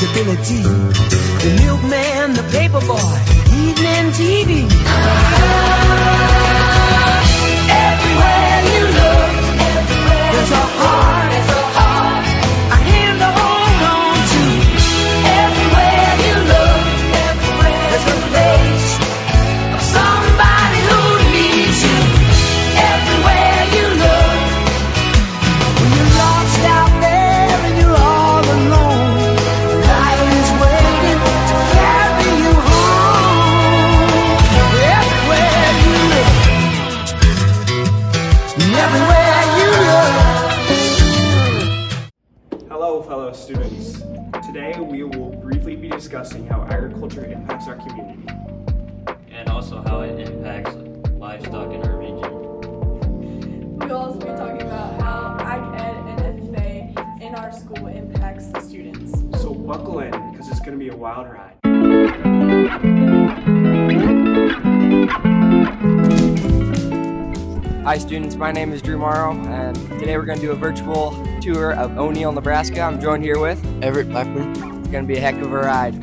respectability. The milkman, the paper boy, evening TV. Everywhere you look, there's a heart, a hand to hold on to. Everywhere you look, there's a face of somebody who needs you. Everywhere you look, when you're lost out there and you're all alone, life is waiting to carry you home. Everywhere you look, everywhere you look. Hello, fellow students. Today we will briefly be discussing how agriculture impacts our community. And also how it impacts livestock in our region. We'll also be talking about how Ag Ed and FFA in our school impacts the students. So buckle in, because it's going to be a wild ride. Hi students, my name is Drew Morrow, and today we're going to do a virtual tour of O'Neill, Nebraska. I'm joined here with Everett Blackburn. It's going to be a heck of a ride.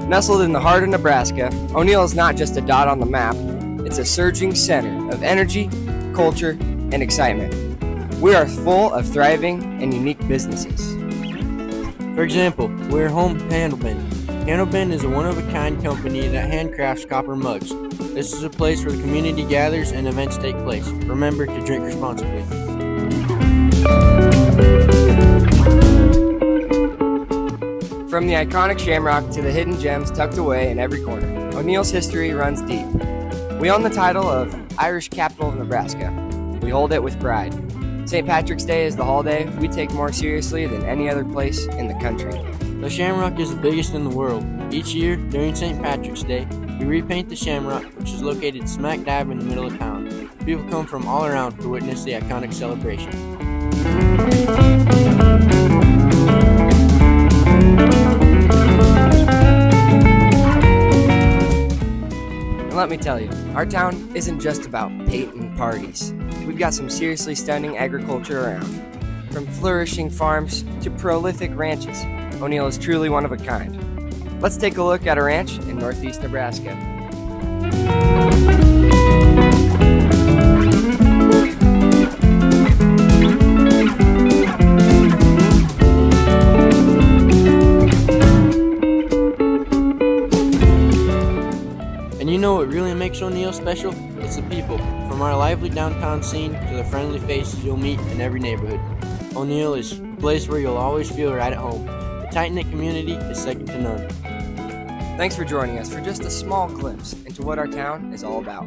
Nestled in the heart of Nebraska, O'Neill is not just a dot on the map, it's a surging center of energy, culture, and excitement. We are full of thriving and unique businesses. For example, we're home to Handlebend. Handlebend is a one-of-a-kind company that handcrafts copper mugs. This is a place where the community gathers and events take place. Remember to drink responsibly. From the iconic shamrock to the hidden gems tucked away in every corner, O'Neill's history runs deep. We own the title of Irish Capital of Nebraska. We hold it with pride. St. Patrick's Day is the holiday we take more seriously than any other place in the country. The shamrock is the biggest in the world. Each year, during St. Patrick's Day, we repaint the shamrock, which is located smack dab in the middle of town. People come from all around to witness the iconic celebration. And let me tell you, our town isn't just about painting parties. We've got some seriously stunning agriculture around. From flourishing farms to prolific ranches, O'Neill is truly one of a kind. Let's take a look at a ranch in northeast Nebraska. And you know what really makes O'Neill special? It's the people. From our lively downtown scene to the friendly faces you'll meet in every neighborhood. O'Neill is a place where you'll always feel right at home. The tight-knit community is second to none. Thanks for joining us for just a small glimpse into what our town is all about.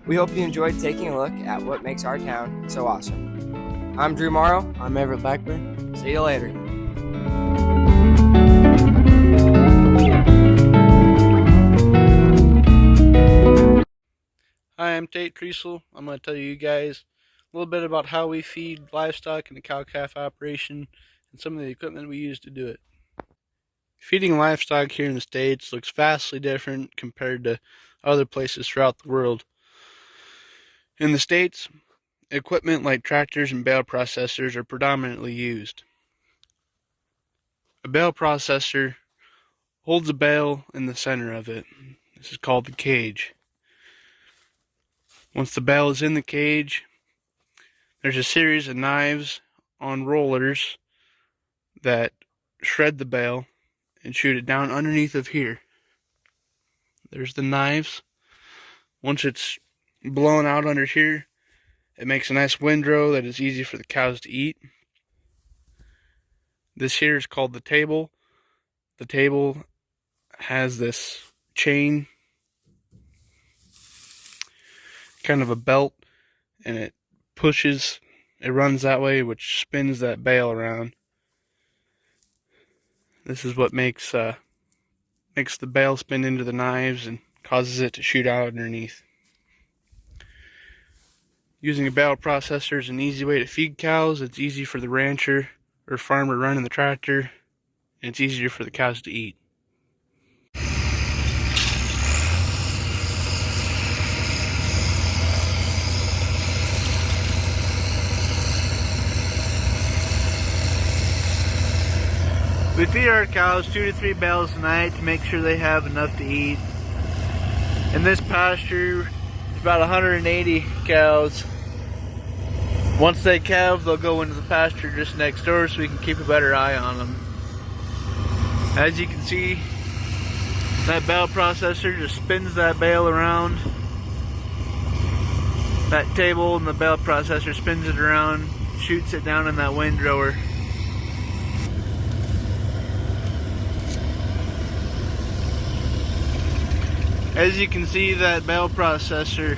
We hope you enjoyed taking a look at what makes our town so awesome. I'm Drew Morrow. I'm Everett Blackburn. See you later. Hi, I'm Tate Treasel. I'm going to tell you guys a little bit about how we feed livestock in the cow-calf operation and some of the equipment we use to do it. Feeding livestock here in the States looks vastly different compared to other places throughout the world. In the States, equipment like tractors and bale processors are predominantly used. A bale processor holds a bale in the center of it. This is called the cage. Once the bale is in the cage, there's a series of knives on rollers that shred the bale and shoot it down underneath of here. There's the knives. Once it's blown out under here, it makes a nice windrow that is easy for the cows to eat. This here is called the table. The table has this chain, kind of a belt, and it runs that way, which spins that bale around. This is what makes the bale spin into the knives and causes it to shoot out underneath. Using a bale processor is an easy way to feed cows. It's easy for the rancher or farmer running the tractor, and it's easier for the cows to eat. We feed our cows 2 to 3 bales a night to make sure they have enough to eat. In this pasture, it's about 180 cows. Once they calve, they'll go into the pasture just next door so we can keep a better eye on them. As you can see, that bale processor just spins that bale around. That table and the bale processor spins it around, shoots it down in that windrower. As you can see, that bale processor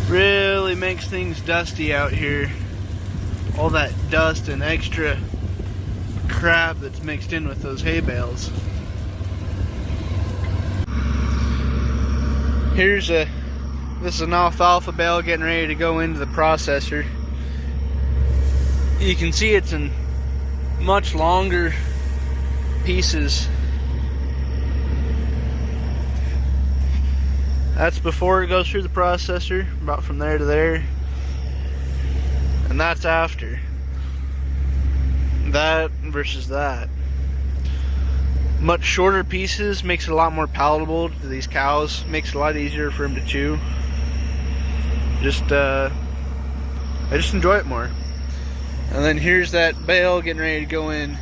really makes things dusty out here. All that dust and extra crap that's mixed in with those hay bales. This is an alfalfa bale getting ready to go into the processor. You can see it's in much longer pieces. That's before it goes through the processor, about from there to there. And that's after. That versus that. Much shorter pieces makes it a lot more palatable to these cows. Makes it a lot easier for them to chew. I just enjoy it more. And then here's that bale getting ready to go in.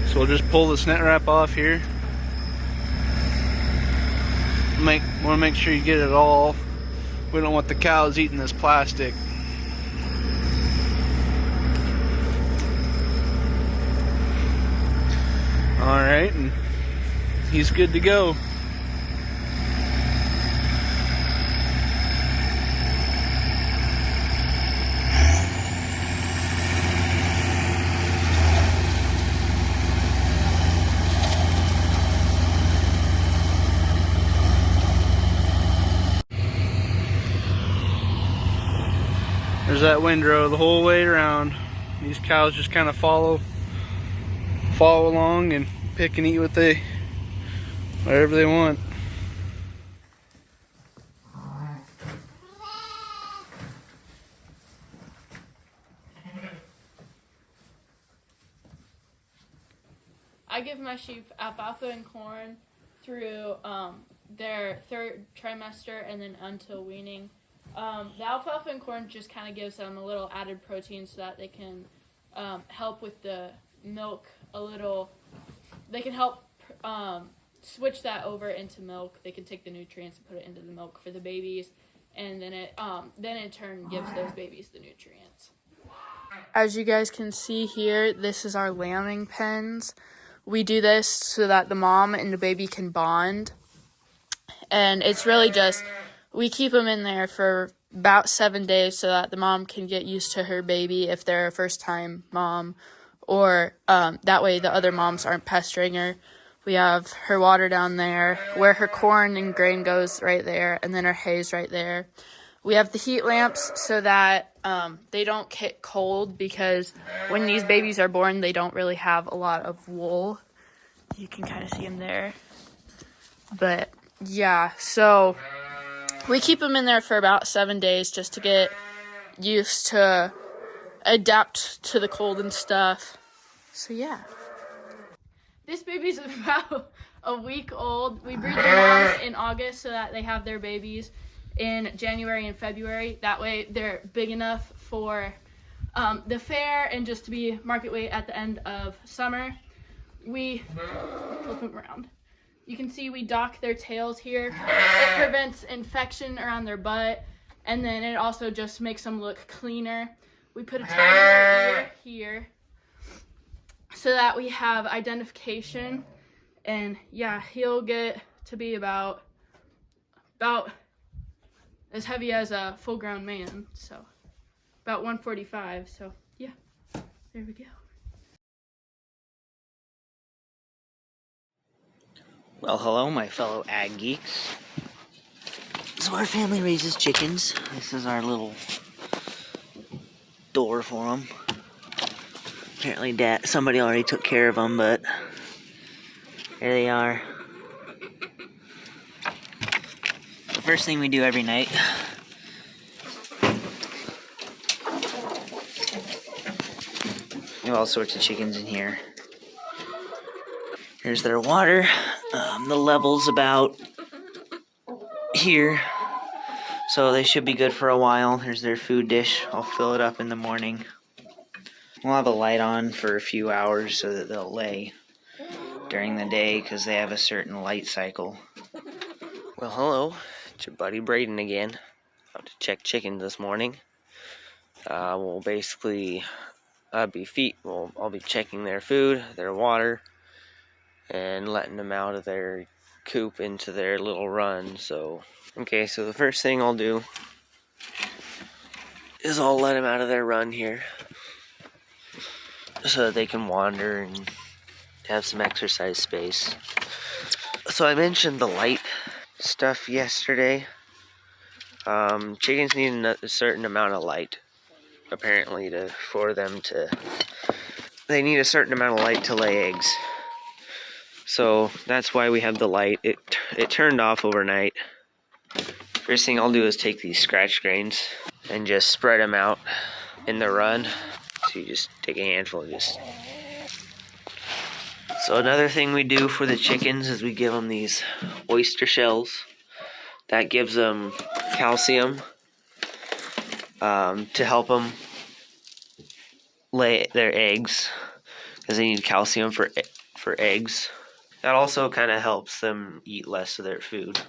So we'll just pull this net wrap off here. Want to make sure you get it all. We don't want the cows eating this plastic. Alright, and he's good to go. There's that windrow the whole way around. These cows just kind of follow along and pick and eat whatever they want. I give my sheep alfalfa and corn through their third trimester and then until weaning. The alfalfa and corn just kind of gives them a little added protein so that they can help with the milk a little. They can help switch that over into milk. They can take the nutrients and put it into the milk for the babies, and then it in turn gives those babies the nutrients. As you guys can see here, this is our lambing pens. We do this so that the mom and the baby can bond, and it's really just we keep them in there for about 7 days so that the mom can get used to her baby if they're a first-time mom, or that way the other moms aren't pestering her. We have her water down there, where her corn and grain goes right there, and then her hay's right there. We have the heat lamps so that they don't get cold, because when these babies are born, they don't really have a lot of wool. You can kind of see them there. But yeah, so we keep them in there for about 7 days just to get used to adapt to the cold and stuff. So yeah. This baby's about a week old. We breed the moms in August so that they have their babies in January and February. That way they're big enough for the fair and just to be market weight at the end of summer. We flip them around. You can see we dock their tails here. It prevents infection around their butt, and then it also just makes them look cleaner. We put a tag in their ear here so that we have identification. And yeah, he'll get to be about as heavy as a full-grown man, so about 145. So yeah, there we go. Well, hello, my fellow ag geeks. So our family raises chickens. This is our little door for them. Apparently somebody already took care of them, but here they are. The first thing we do every night, we have all sorts of chickens in here. Here's their water. The level's about here, so they should be good for a while. Here's their food dish. I'll fill it up in the morning. We'll have a light on for a few hours so that they'll lay during the day because they have a certain light cycle. Well, hello, it's your buddy Braden again. Out to check chickens this morning. We'll basically I'll be checking their food, their water, and letting them out of their coop into their little run. So the first thing I'll do is I'll let them out of their run here so that they can wander and have some exercise space. So I mentioned the light stuff yesterday. Chickens need a certain amount of light, apparently, they need a certain amount of light to lay eggs. So that's why we have the light. It turned off overnight. First thing I'll do is take these scratch grains and just spread them out in the run. So you just take a handful and just... So another thing we do for the chickens is we give them these oyster shells. That gives them calcium to help them lay their eggs, because they need calcium for eggs. That also kind of helps them eat less of their food,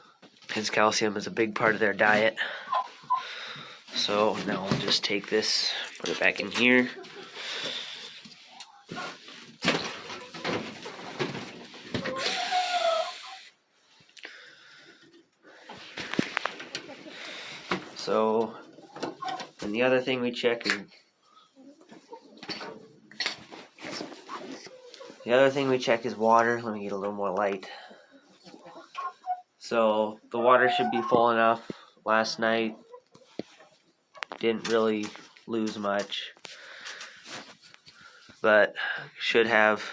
because calcium is a big part of their diet. So now I'll just take this, put it back in here. So, and the other thing we check is water. Let me get a little more light. So the water should be full enough. Last night didn't really lose much, but should have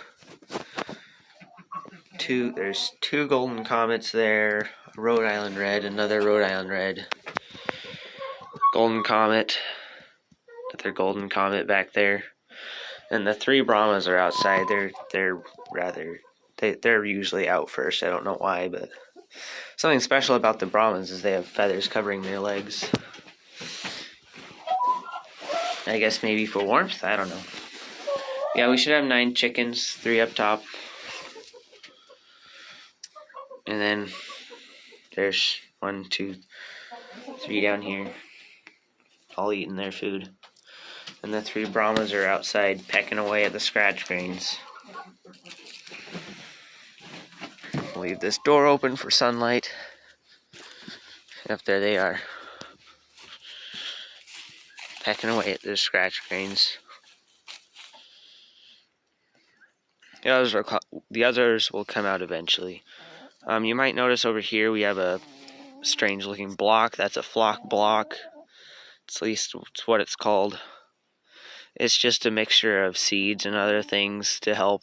there's two golden comets there, a Rhode Island red, another Rhode Island red, golden comet, another golden comet back there. And the 3 Brahmas are outside. They're usually out first. I don't know why, but something special about the Brahmas is they have feathers covering their legs. I guess maybe for warmth. I don't know. Yeah, we should have 9 chickens, 3 up top, and then there's 1, 2, 3 down here, all eating their food. And the 3 Brahmas are outside pecking away at the scratch grains. Leave this door open for sunlight. Up there they are, pecking away at the scratch grains. The others will come out eventually. You might notice over here we have a strange looking block. That's a flock block. At least it's what it's called. It's just a mixture of seeds and other things to help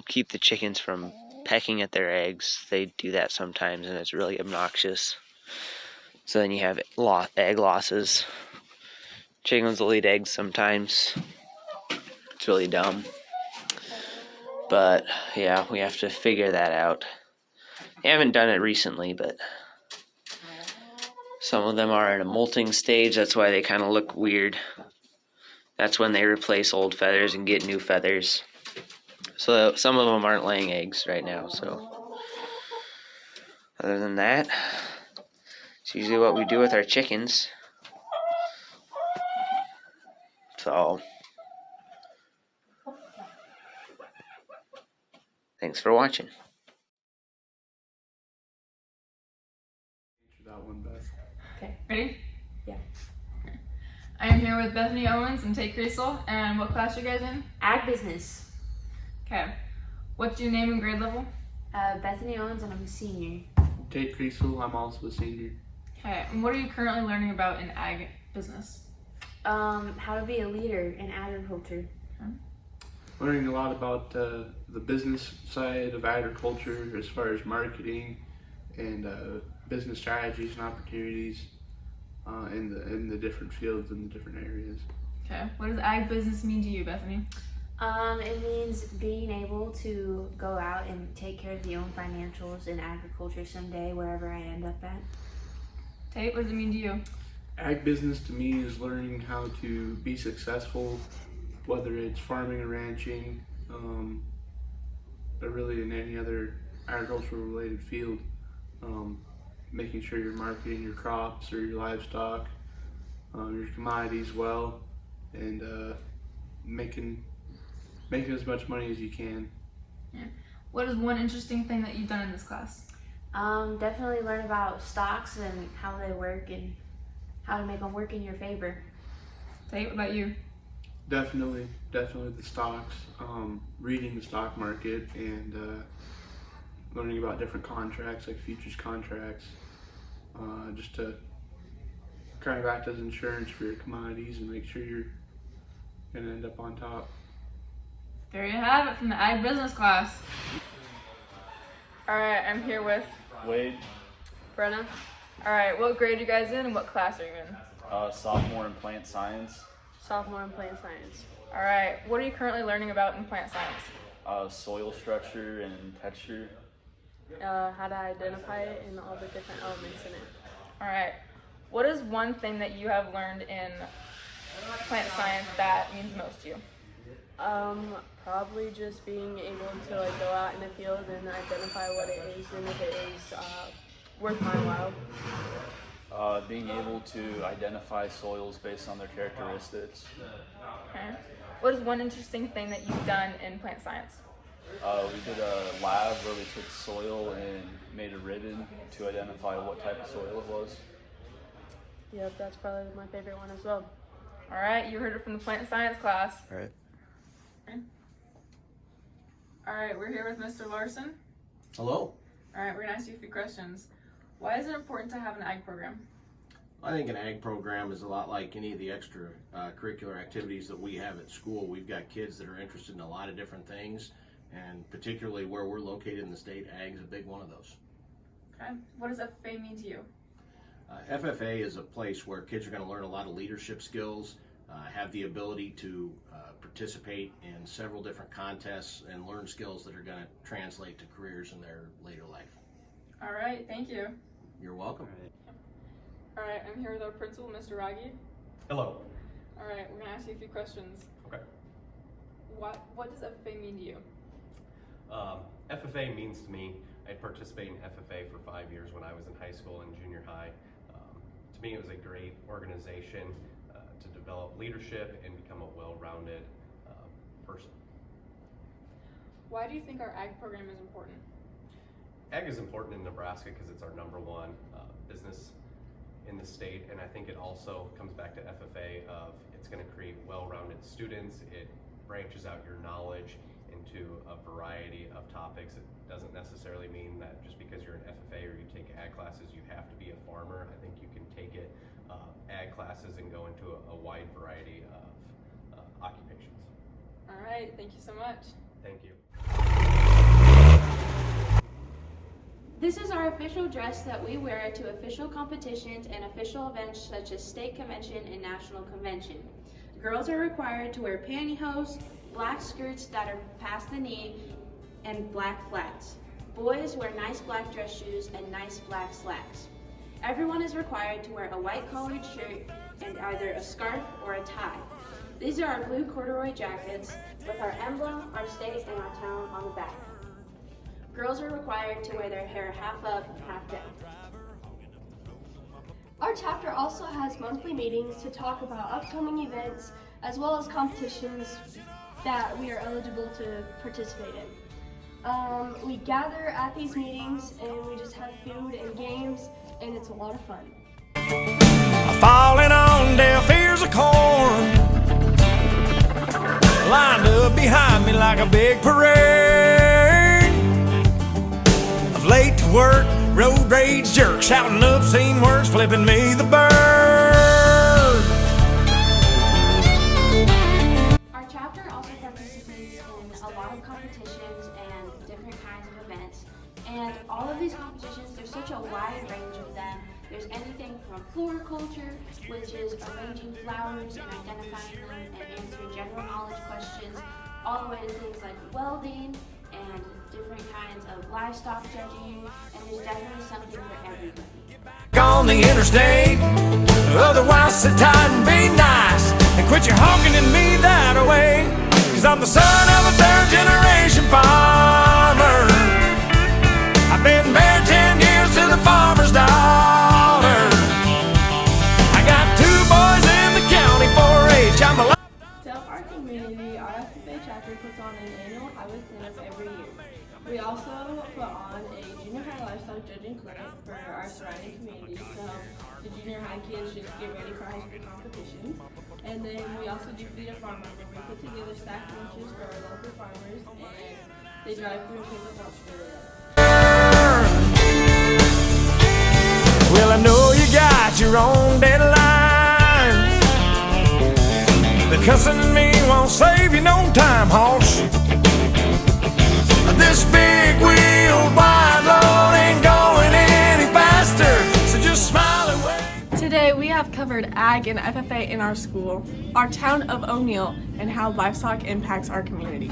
keep the chickens from pecking at their eggs. They do that sometimes, and it's really obnoxious. So then you have egg losses. Chickens will eat eggs sometimes. It's really dumb. But yeah, we have to figure that out. I haven't done it recently, but some of them are in a molting stage. That's why they kind of look weird. That's when they replace old feathers and get new feathers. So some of them aren't laying eggs right now. So other than that, it's usually what we do with our chickens. So thanks for watching. Okay, ready? Yeah. I am here with Bethany Owens and Tate Creasel, and what class you guys in? Ag business. Okay. What's your name and grade level? Bethany Owens, and I'm a senior. Tate Creasel. I'm also a senior. Okay, and what are you currently learning about in ag business? How to be a leader in agriculture. Learning a lot about the business side of agriculture as far as marketing and business strategies and opportunities in the different fields and the different areas. Okay, what does ag business mean to you, Bethany? It means being able to go out and take care of your own financials in agriculture someday, wherever I end up at. Tate, what does it mean to you? Ag business to me is learning how to be successful, whether it's farming or ranching, but really in any other agricultural related field. Making sure you're marketing your crops or your livestock, your commodities well, and making as much money as you can. Yeah. What is one interesting thing that you've done in this class? Definitely learn about stocks and how they work and how to make them work in your favor. Tate, what about you? Definitely the stocks, reading the stock market and learning about different contracts like futures contracts, just to kind of act as insurance for your commodities and make sure you're going to end up on top. There you have it from the ag business class. Alright, I'm here with Wade. Brenna. Alright, what grade are you guys in and what class are you in? Sophomore in plant science. Sophomore in plant science. Alright, what are you currently learning about in plant science? Soil structure and texture. How to identify it and all the different elements in it. Alright, what is one thing that you have learned in plant science that means most to you? Probably just being able to like go out in the field and identify what it is and if it is worth my while. Being able to identify soils based on their characteristics. Okay. What is one interesting thing that you've done in plant science? We did a lab where we took soil and made a ribbon to identify what type of soil it was. Yep, that's probably my favorite one as well. Alright, you heard it from the plant science class. Alright. Alright, we're here with Mr. Larson. Hello. Alright, we're going to ask you a few questions. Why is it important to have an ag program? I think an ag program is a lot like any of the extra curricular activities that we have at school. We've got kids that are interested in a lot of different things, and particularly where we're located in the state, ag is a big one of those. Okay. What does FFA mean to you? FFA is a place where kids are going to learn a lot of leadership skills, have the ability to participate in several different contests, and learn skills that are going to translate to careers in their later life. All right, thank you. You're welcome. All right, I'm here with our principal, Mr. Raggi. Hello. All right, we're gonna ask you a few questions. Okay. What does FFA mean to you? FFA means to me, I participated in FFA for 5 years when I was in high school and junior high. To me, it was a great organization to develop leadership and become a well-rounded person. Why do you think our ag program is important? Ag is important in Nebraska because it's our #1 business in the state, and I think it also comes back to FFA of it's going to create well-rounded students. It branches out your knowledge into a variety of topics. It doesn't necessarily mean that just because you're an FFA or you take ag classes you have to be a farmer. I think you can take it ag classes and go into a wide variety of occupations. All right, thank you so much. Thank you. This is our official dress that we wear to official competitions and official events such as state convention and national convention. Girls are required to wear pantyhose, black skirts that are past the knee, and black flats. Boys wear nice black dress shoes and nice black slacks. Everyone is required to wear a white collared shirt and either a scarf or a tie. These are our blue corduroy jackets with our emblem, our state, and our town on the back. Girls are required to wear their hair half up, half down. Our chapter also has monthly meetings to talk about upcoming events as well as competitions that we are eligible to participate in. We gather at these meetings and we just have food and games, and it's a lot of fun. Falling on deaf ears of corn, lined up behind me like a big parade. Late to work, Road rage jerks shouting obscene words, flipping me the bird. Our chapter also participates in a lot of competitions and different kinds of events. And all of these competitions, there's such a wide range of them. There's anything from floriculture, which is arranging flowers and identifying them and answering general knowledge questions, all the way to things like welding and different kinds of livestock judging, and there's definitely something for everybody. On the interstate, otherwise sit tight and be nice, and quit your honking and me that away, 'cause I'm the son of a third generation farmer. I've been married 10 years to the farmer's daughter. I got 2 boys in the county 4-H. I'm a To help our community, our FFA chapter puts on an annual highway cleanup every year. We also put on a junior high livestock judging clinic for our surrounding communities to help the junior high kids just get ready for high school competitions. And then we also do feed a farmer where we put together stacked lunches for our local farmers, and they drive through and pick up lunch for the day. Well, I know you got your own deadline. The cussing in me won't save you no time, hoss. This big wheel wide load ain't going any faster, so just smile and wave. Today we have covered ag and FFA in our school, our town of O'Neill, and how livestock impacts our community.